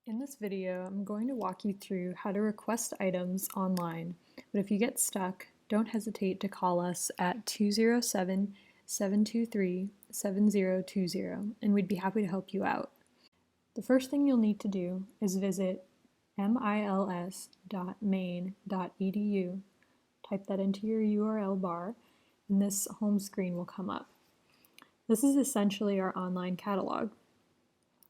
In this video, I'm going to walk you through how to request items online, but if you get stuck, don't hesitate to call us at 207-723-7020 and we'd be happy to help you out. The first thing you'll need to do is visit mils.maine.edu, type that into your URL bar, and this home screen will come up. This is essentially our online catalog,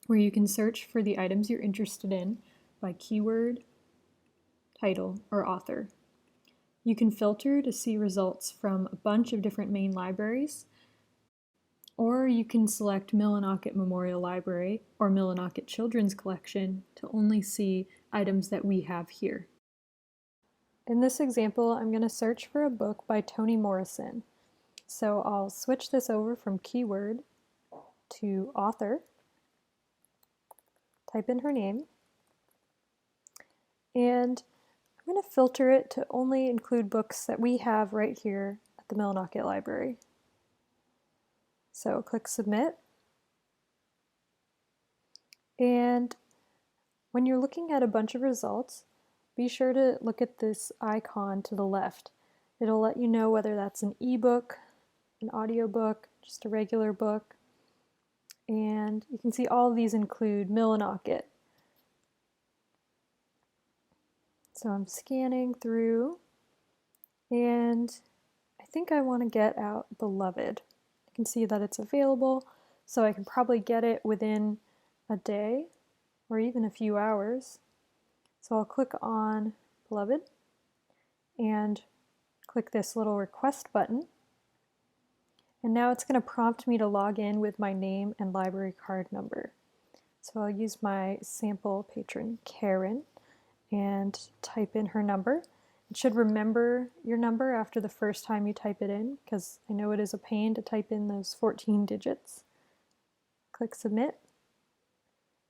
where you can search for the items you're interested in by keyword, title, or author. You can filter to see results from a bunch of different Maine libraries, or you can select Millinocket Memorial Library or Millinocket Children's Collection to only see items that we have here. In this example, I'm going to search for a book by Toni Morrison. So I'll switch this over from keyword to author, type in her name, and I'm going to filter it to only include books that we have right here at the Millinocket Library. So click Submit, and when you're looking at a bunch of results, be sure to look at this icon to the left. It'll let you know whether that's an ebook, an audiobook, just a regular book, and you can see all of these include Millinocket. So I'm scanning through, and I think I want to get out Beloved. I can see that it's available, so I can probably get it within a day or even a few hours. So I'll click on Beloved and click this little request button. And now it's going to prompt me to log in with my name and library card number. So I'll use my sample patron, Karen, and type in her number. It should remember your number after the first time you type it in, because I know it is a pain to type in those 14 digits. Click Submit,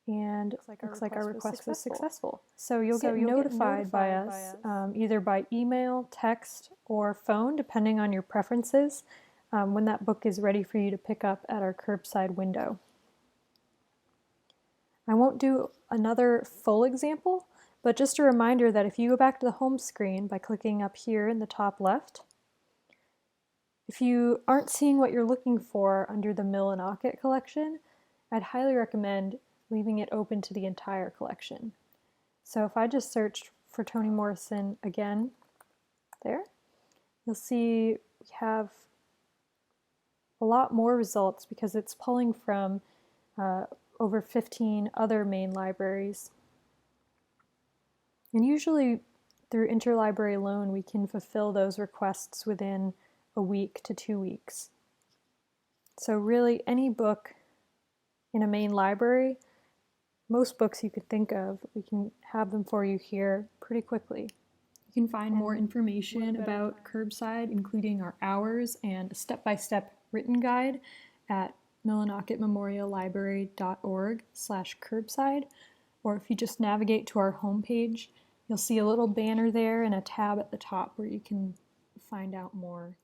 and it looks like our request was successful. So you'll get notified by us either by email, text, or phone, depending on your preferences, when that book is ready for you to pick up at our curbside window. I won't do another full example, but just a reminder that if you go back to the home screen by clicking up here in the top left, if you aren't seeing what you're looking for under the Millinocket collection, I'd highly recommend leaving it open to the entire collection. So if I just searched for Toni Morrison again, there, you'll see we have a lot more results because it's pulling from over 15 other Maine libraries. And usually through interlibrary loan, we can fulfill those requests within a week to 2 weeks. So really any book in a Maine library, most books you could think of, we can have them for you here pretty quickly. You can find more information about Curbside, including our hours and a step-by-step written guide at millinocketmemoriallibrary.org/curbside, or if you just navigate to our homepage, you'll see a little banner there and a tab at the top where you can find out more.